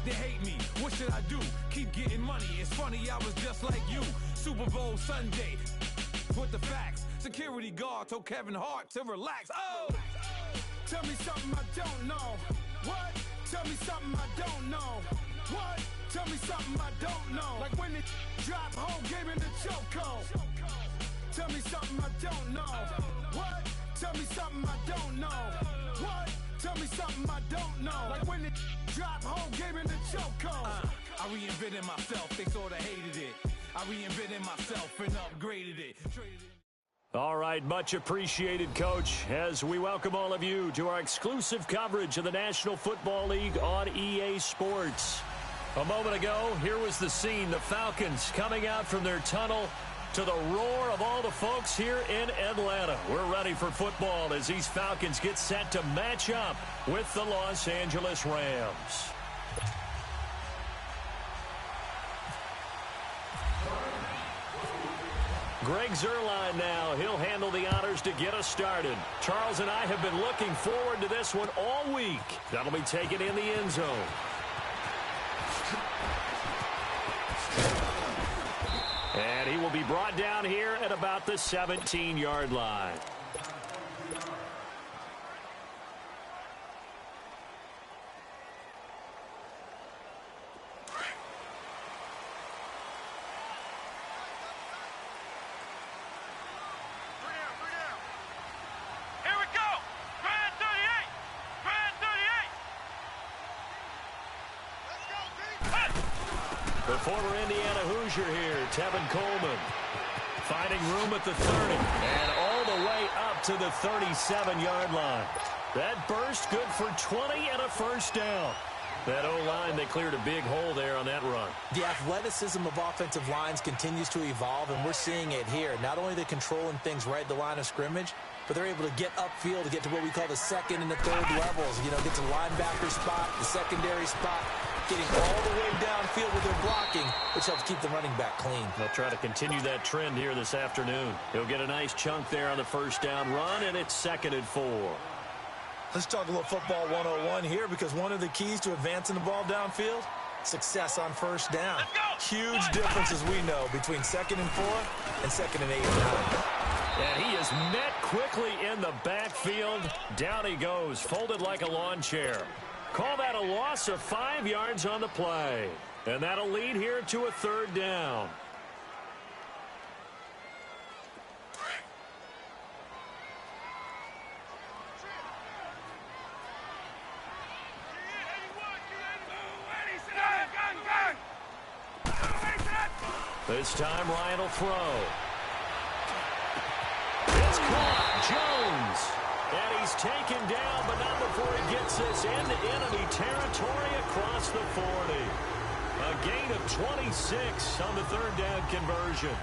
they hate me. What should I do? Keep getting money. It's funny, I was just like you. Super Bowl Sunday. With the facts. Security guard told Kevin Hart to relax. Oh! Tell me something I don't know. What? Tell me something I don't know. What? Tell me something I don't know. Like when it dropped home, gave me the chokehold. Tell me something I don't know. What? Tell me something I don't know. What? Tell me something I don't know. Like when it dropped home, gave me the chokehold. I reinvented myself, they sorta hated it. I reinvented myself and upgraded it. All right, much appreciated, Coach, as we welcome all of you to our exclusive coverage of the National Football League on EA Sports. A moment ago, here was the scene, the Falcons coming out from their tunnel to the roar of all the folks here in Atlanta. We're ready for football as these Falcons get set to match up with the Los Angeles Rams. Greg Zuerlein now. He'll handle the honors to get us started. Charles and I have been looking forward to this one all week. That'll be taken in the end zone. And he will be brought down here at about the 17-yard line. The former Indiana Hoosier here, Tevin Coleman, finding room at the 30 and all the way up to the 37-yard line. That burst good for 20 and a first down. That O-line, they cleared a big hole there on that run. The athleticism of offensive lines continues to evolve, and we're seeing it here. Not only they're controlling things right at the line of scrimmage, but they're able to get upfield to get to what we call the second and the third levels. You know, get to the linebacker spot, the secondary spot, getting all the way downfield with their blocking, which helps keep the running back clean. They'll try to continue that trend here this afternoon. He'll get a nice chunk there on the first down run, and it's 2nd and 4. Let's talk a little football 101 here, because one of the keys to advancing the ball downfield, success on first down. Huge difference, as we know, between 2nd and 4 and 2nd and 8 and 9. And he is met quickly in the backfield. Down he goes, folded like a lawn chair. Call that a loss of 5 yards on the play. And that'll lead here to a 3rd down. This time Ryan will throw. It's caught. Jones. And he's taken down, but not before he gets this into enemy territory across the 40. A gain of 26 on the 3rd down conversion.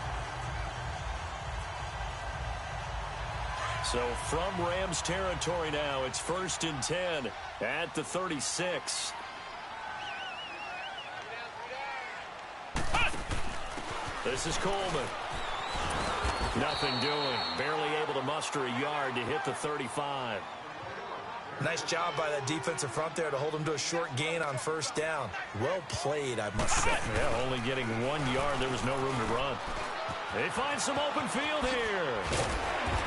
So from Rams territory now, it's 1st and 10 at the 36. This is Coleman. Nothing doing. Barely able to muster a yard to hit the 35. Nice job by that defensive front there to hold him to a short gain on first down. Well played, I must say. Yeah, only getting 1 yard. There was no room to run. They find some open field here.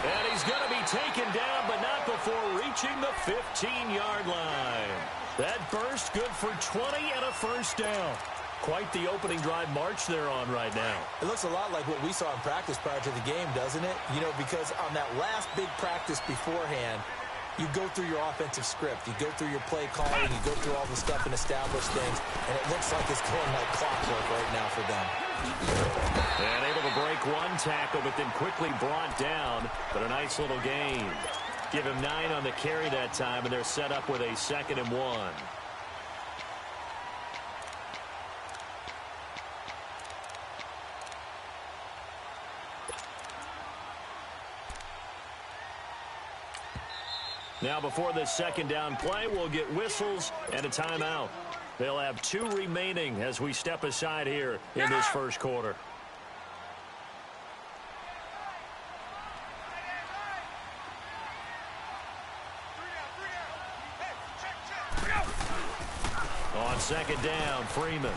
And he's going to be taken down, but not before reaching the 15-yard line. That burst good for 20 and a first down. Quite the opening drive march they're on right now. It looks a lot like what we saw in practice prior to the game, doesn't it? You know, because on that last big practice beforehand, you go through your offensive script. You go through your play calling. You go through all the stuff and establish things. And it looks like it's going like clockwork right now for them. And able to break one tackle, but then quickly brought down. But a nice little gain. Give him 9 on the carry that time, and they're set up with a 2nd and 1. Now before this 2nd down play, we'll get whistles and a timeout. They'll have 2 remaining as we step aside here in this first quarter. On second down, Freeman.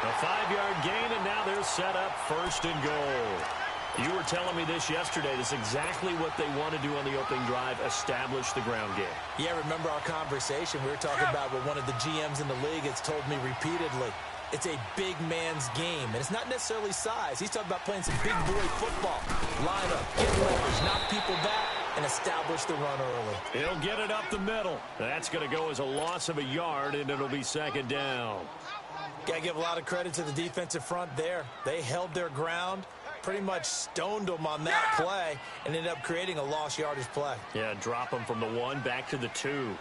A 5-yard gain, and now they're set up first and goal. You were telling me this yesterday. This is exactly what they want to do on the opening drive, establish the ground game. Yeah, remember our conversation. We were talking about what one of the GMs in the league has told me repeatedly. It's a big man's game, and it's not necessarily size. He's talking about playing some big boy football. Line up, get leverage, knock people back, and establish the run early. He'll get it up the middle. That's going to go as a loss of a yard, and it'll be second down. Got to give a lot of credit to the defensive front there. They held their ground, pretty much stoned them on that play, and ended up creating a lost yardage play. Yeah, drop them from the 1 back to the 2.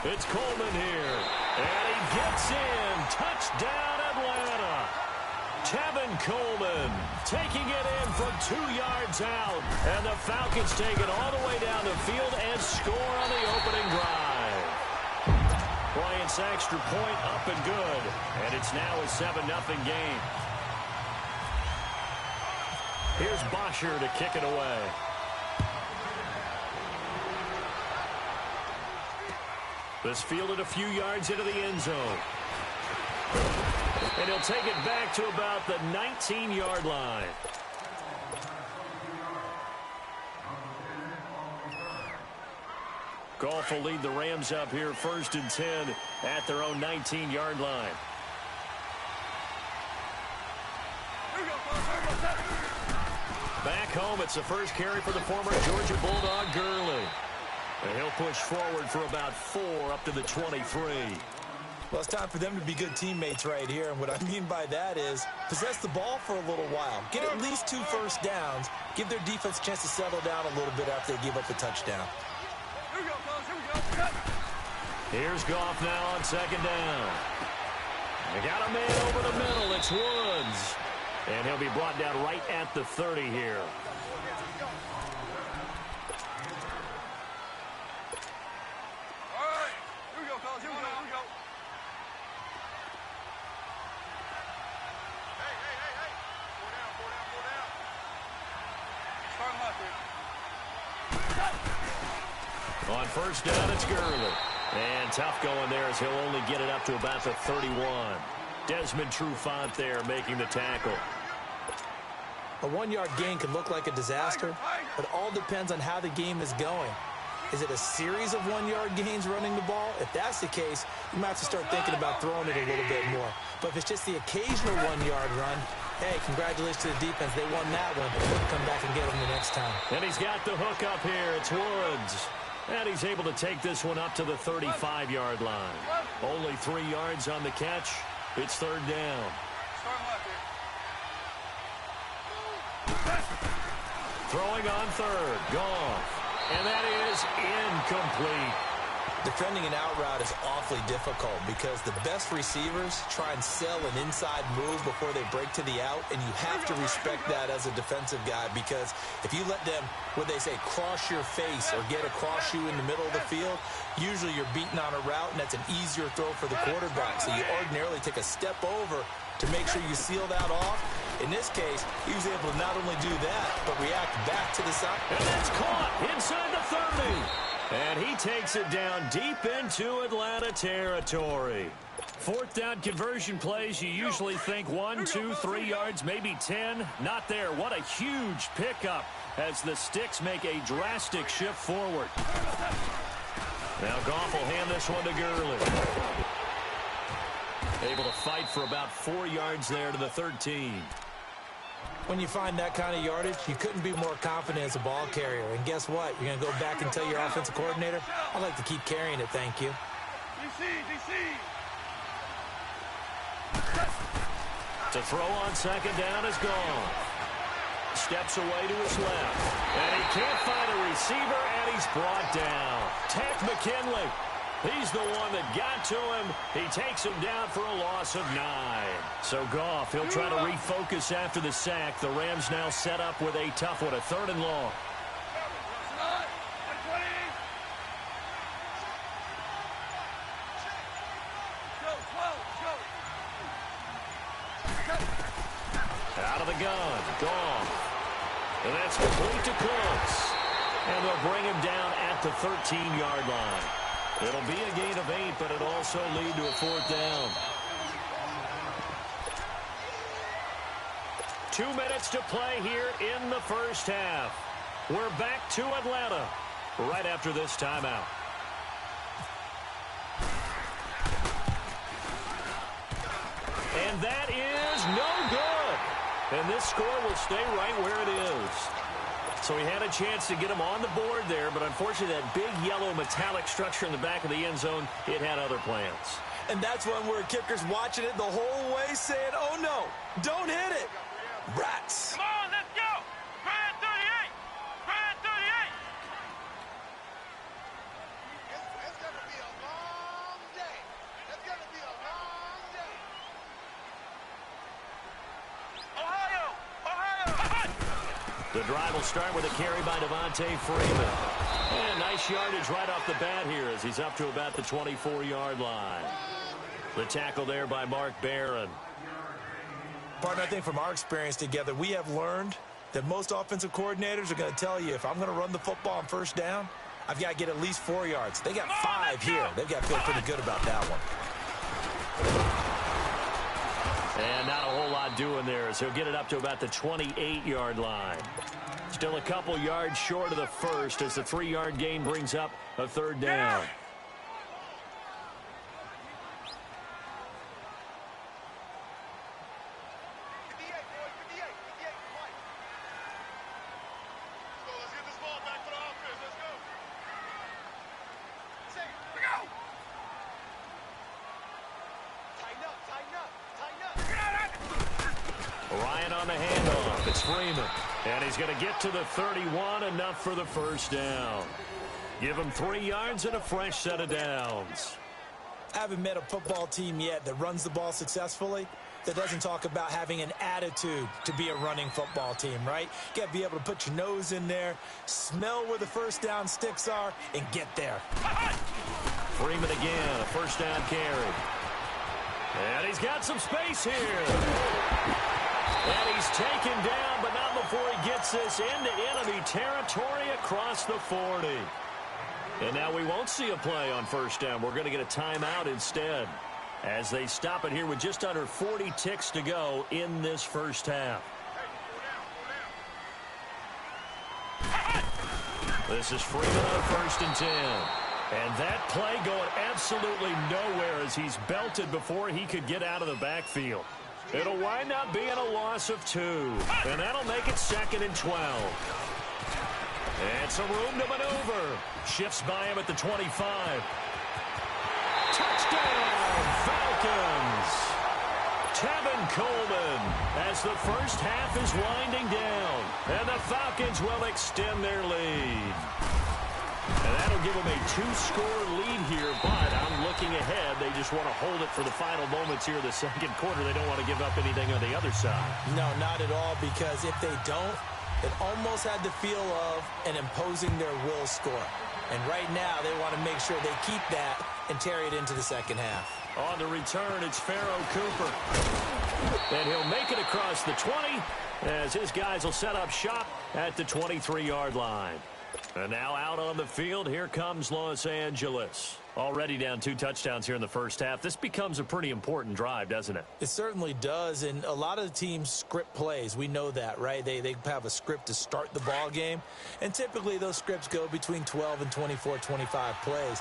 It's Coleman here, and he gets in. Touchdown, Atlanta. Tevin Coleman taking it in from 2 yards out, and the Falcons take it all the way down the field and score on the opening drive. Bryant's extra point up and good, and it's now a 7-0 game. Here's Bosher to kick it away. This fielded a few yards into the end zone. And he'll take it back to about the 19-yard line. Goff will lead the Rams up here 1st and 10 at their own 19-yard line. Back home, it's the first carry for the former Georgia Bulldog, Gurley. And he'll push forward for about 4 up to the 23. Well, it's time for them to be good teammates right here. And what I mean by that is possess the ball for a little while. Get at least 2 first downs. Give their defense a chance to settle down a little bit after they give up the touchdown. Here's Goff now on second down. They got a man over the middle. It's Woods. And he'll be brought down right at the 30 here. On first down, it's Gurley. And tough going there as he'll only get it up to about the 31. Desmond Trufant there making the tackle. A 1-yard gain can look like a disaster, but all depends on how the game is going. Is it a series of 1-yard gains running the ball? If that's the case, you might have to start thinking about throwing it a little bit more. But if it's just the occasional 1-yard run, hey, congratulations to the defense. They won that one. Come back and get them the next time. And he's got the hook up here. It's Woods. And he's able to take this one up to the 35-yard line. Only 3 yards on the catch. It's third down. Throwing on third. Goff. And that is incomplete. Defending an out route is awfully difficult because the best receivers try and sell an inside move before they break to the out, and you have to respect that as a defensive guy because if you let them, what they say, cross your face or get across you in the middle of the field, usually you're beating on a route, and that's an easier throw for the quarterback. So you ordinarily take a step over to make sure you seal that off. In this case, he was able to not only do that, but react back to the side. And that's caught inside the 30. And he takes it down deep into Atlanta territory. 4th down conversion plays, you usually think 1, 2, 3 yards, maybe 10. Not there. What a huge pickup as the Sticks make a drastic shift forward. Now Goff will hand this one to Gurley. Able to fight for about 4 yards there to the 13. When you find that kind of yardage, you couldn't be more confident as a ball carrier. And guess what? You're going to go back and tell your offensive coordinator, I'd like to keep carrying it, thank you. To throw on second down is gone. Steps away to his left. And he can't find a receiver, and he's brought down. Tank McKinley. He's the one that got to him. He takes him down for a loss of 9. So Goff, he'll try to refocus after the sack. The Rams now set up with a tough one, a 3rd and long. Out of the gun, Goff. And that's complete to Cooks. And they'll bring him down at the 13-yard line. It'll be a gain of 8, but it'll also lead to a 4th down. 2 minutes to play here in the first half. We're back to Atlanta right after this timeout. And that is no good. And this score will stay right where it is. So he had a chance to get him on the board there, but unfortunately that big yellow metallic structure in the back of the end zone, it had other plans. And that's one where kicker's watching it the whole way saying, oh no, don't hit it. Rats. Come on, let's go. Brand 38. Brand 38. It's going to be a long day. It's going to be a long day. Ohio. The drive will start with a carry by Devontae Freeman. And nice yardage right off the bat here as he's up to about the 24-yard line. The tackle there by Mark Barron. Partner, I think from our experience together, we have learned that most offensive coordinators are going to tell you, if I'm going to run the football on first down, I've got to get at least 4 yards. They got 5 here. They've got to feel pretty good about that one. And not a whole lot doing there as he'll get it up to about the 28-yard line. Still a couple yards short of the first as the 3-yard gain brings up a 3rd down. Ryan on the handoff. It's Freeman. And he's going to get to the 31, enough for the first down. Give him 3 yards and a fresh set of downs. I haven't met a football team yet that runs the ball successfully that doesn't talk about having an attitude to be a running football team, right? You got to be able to put your nose in there, smell where the first down sticks are, and get there. Freeman again, a first down carry. And he's got some space here. And he's taken down, but not before he gets this into enemy territory across the 40. And now we won't see a play on first down. We're going to get a timeout instead as they stop it here with just under 40 ticks to go in this first half. This is Freeman on 1st and 10. And that play going absolutely nowhere as he's belted before he could get out of the backfield. It'll wind up being a loss of 2. And that'll make it 2nd and 12. And some room to maneuver. Shifts by him at the 25. Touchdown, Falcons. Tevin Coleman as the first half is winding down. And the Falcons will extend their lead. And that'll give them a 2-score lead here, but I'm looking ahead. They just want to hold it for the final moments here of the second quarter. They don't want to give up anything on the other side. No, not at all, because if they don't, it almost had the feel of an imposing their will score. And right now, they want to make sure they keep that and carry it into the second half. On the return, it's Pharaoh Cooper. And he'll make it across the 20 as his guys will set up shop at the 23-yard line. And now out on the field, here comes Los Angeles. Already down 2 touchdowns here in the first half. This becomes a pretty important drive, doesn't it? It certainly does, and a lot of the teams script plays. We know that, right? They have a script to start the ball game, and typically those scripts go between 12 and 24, 25 plays.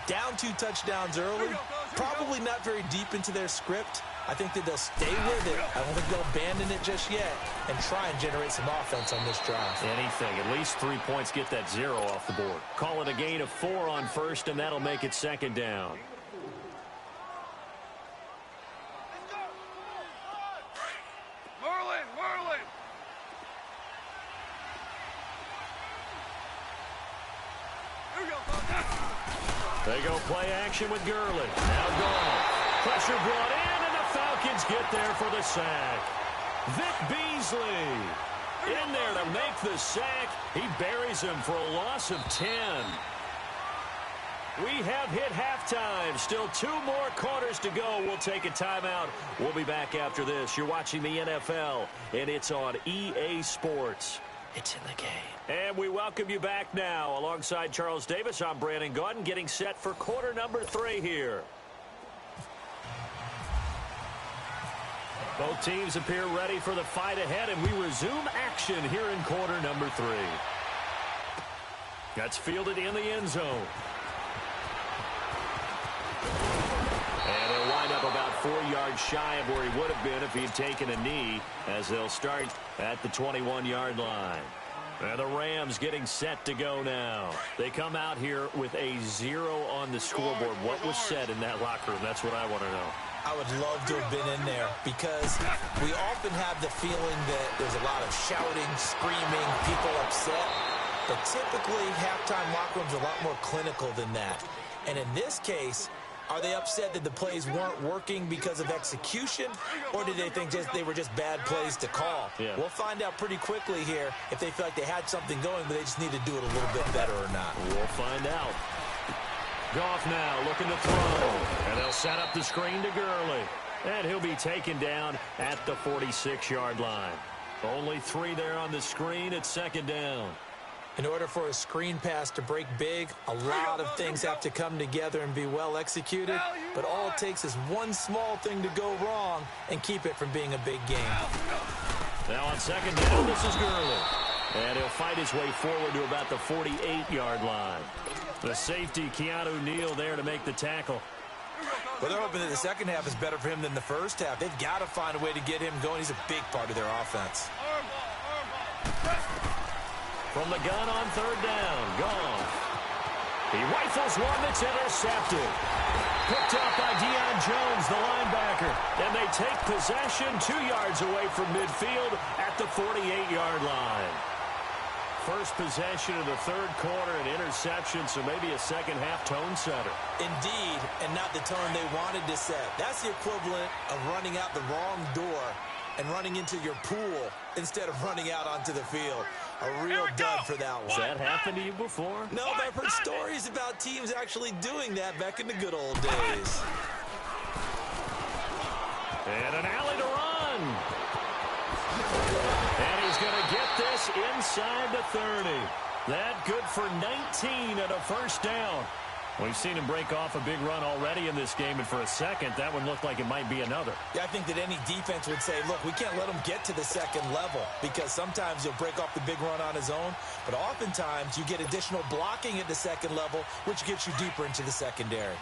Down 2 touchdowns early, probably not very deep into their script. I think that they'll stay with it. I don't think they'll abandon it just yet and try and generate some offense on this drive. Anything. At least 3 points, get that 0 off the board. Call it a gain of 4 on first, and that'll make it 2nd down. Merlin. They go play action with Gurley. Now gone. Pressure brought in, and the Falcons get there for the sack. Vic Beasley in there to make the sack. He buries him for a loss of 10. We have hit halftime. Still 2 more quarters to go. We'll take a timeout. We'll be back after this. You're watching the NFL, and it's on EA Sports. It's in the game. And we welcome you back now. Alongside Charles Davis, I'm Brandon Gaudin, getting set for quarter number 3 here. Both teams appear ready for the fight ahead, and we resume action here in quarter number 3. That's fielded in the end zone. And he'll wind up about 4 yards shy of where he would have been if he'd taken a knee, as they'll start at the 21-yard line. And the Rams getting set to go now. They come out here with a 0 on the scoreboard. What was said in that locker room? That's what I want to know. I would love to have been in there because we often have the feeling that there's a lot of shouting, screaming, people upset. But typically, halftime locker rooms are a lot more clinical than that. And in this case, are they upset that the plays weren't working because of execution, or did they think they were just bad plays to call? Yeah. We'll find out pretty quickly here if they feel like they had something going, but they just need to do it a little bit better or not. We'll find out. Goff now looking to throw, and they'll set up the screen to Gurley. And he'll be taken down at the 46-yard line. Only 3 there on the screen. It's second down. In order for a screen pass to break big, a lot of things have to come together and be well executed, but all it takes is one small thing to go wrong and keep it from being a big game. Now on second down, this is Gurley. And he'll fight his way forward to about the 48-yard line. The safety, Keanu Neal, there to make the tackle. Well, they're hoping that the second half is better for him than the first half. They've got to find a way to get him going. He's a big part of their offense. From the gun on third down, Goff. He rifles one that's intercepted. Picked up by Deion Jones, the linebacker. And they take possession 2 yards away from midfield at the 48-yard line. First possession of the third quarter, an interception, so maybe a second-half tone setter. Indeed, and not the tone they wanted to set. That's the equivalent of running out the wrong door and running into your pool instead of running out onto the field. A real dud for that one. Has that happened to you before? No, but I've heard stories about teams actually doing that back in the good old days. And an alley to run. And he's going to get this inside the 30. That good for 19 and a first down. We've seen him break off a big run already in this game, and for a second, that one looked like it might be another. Yeah, I think that any defense would say, look, we can't let him get to the second level because sometimes he'll break off the big run on his own, but oftentimes you get additional blocking at the second level, which gets you deeper into the secondary.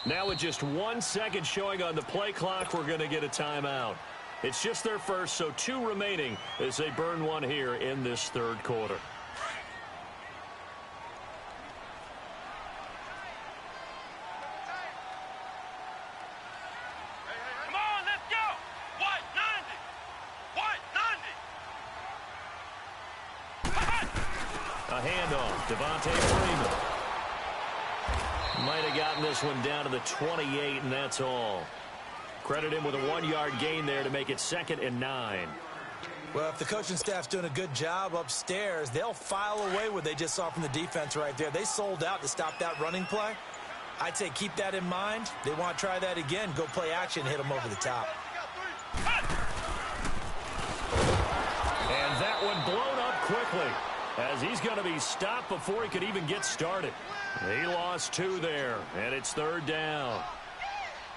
Now with just 1 second showing on the play clock, we're going to get a timeout. It's just their first, so 2 remaining as they burn one here in this third quarter. Come on, let's go! White 90! A handoff, Devontae Freeman. Might have gotten this one down to the 28, and that's all. Credit him with a 1-yard gain there to make it 2nd and 9. Well, if the coaching staff's doing a good job upstairs, they'll file away what they just saw from the defense right there. They sold out to stop that running play. I'd say keep that in mind. They want to try that again. Go play action, hit them over the top. And that one blown up quickly as he's going to be stopped before he could even get started. He lost 2 there, and it's third down.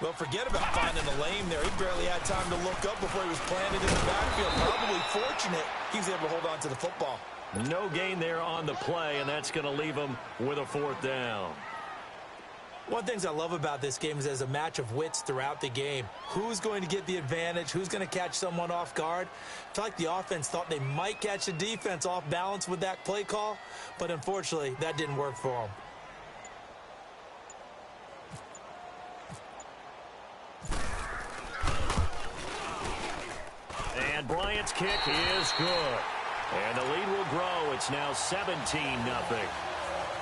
Well, forget about finding a lane there. He barely had time to look up before he was planted in the backfield. Probably fortunate he was able to hold on to the football. No gain there on the play, and that's going to leave him with a 4th down. One of the things I love about this game is there's a match of wits throughout the game. Who's going to get the advantage? Who's going to catch someone off guard? I feel like the offense thought they might catch the defense off balance with that play call, but unfortunately, that didn't work for them. And Bryant's kick is good. And the lead will grow. It's now 17-0.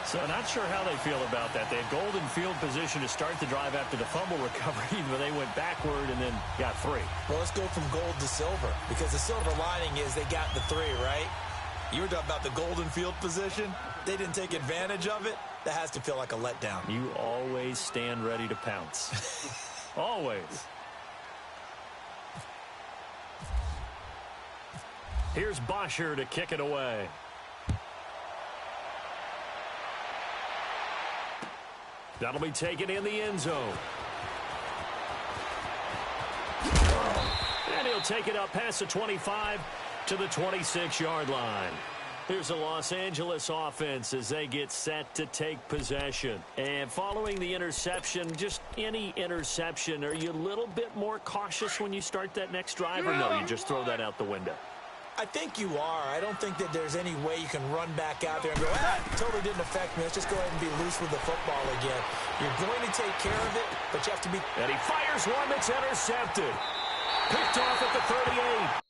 So not sure how they feel about that. They had golden field position to start the drive after the fumble recovery, but they went backward and then got 3. Well, let's go from gold to silver, because the silver lining is they got the 3, right? You were talking about the golden field position. They didn't take advantage of it. That has to feel like a letdown. You always stand ready to pounce. Always. Here's Bosher to kick it away. That'll be taken in the end zone. And he'll take it up past the 25 to the 26-yard line. Here's the Los Angeles offense as they get set to take possession. And following the interception, just any interception, are you a little bit more cautious when you start that next drive, or no, you just throw that out the window? I think you are. I don't think that there's any way you can run back out there and go, totally didn't affect me. Let's just go ahead and be loose with the football again. You're going to take care of it, but you have to be... And he fires one that's intercepted. Picked off at the 38.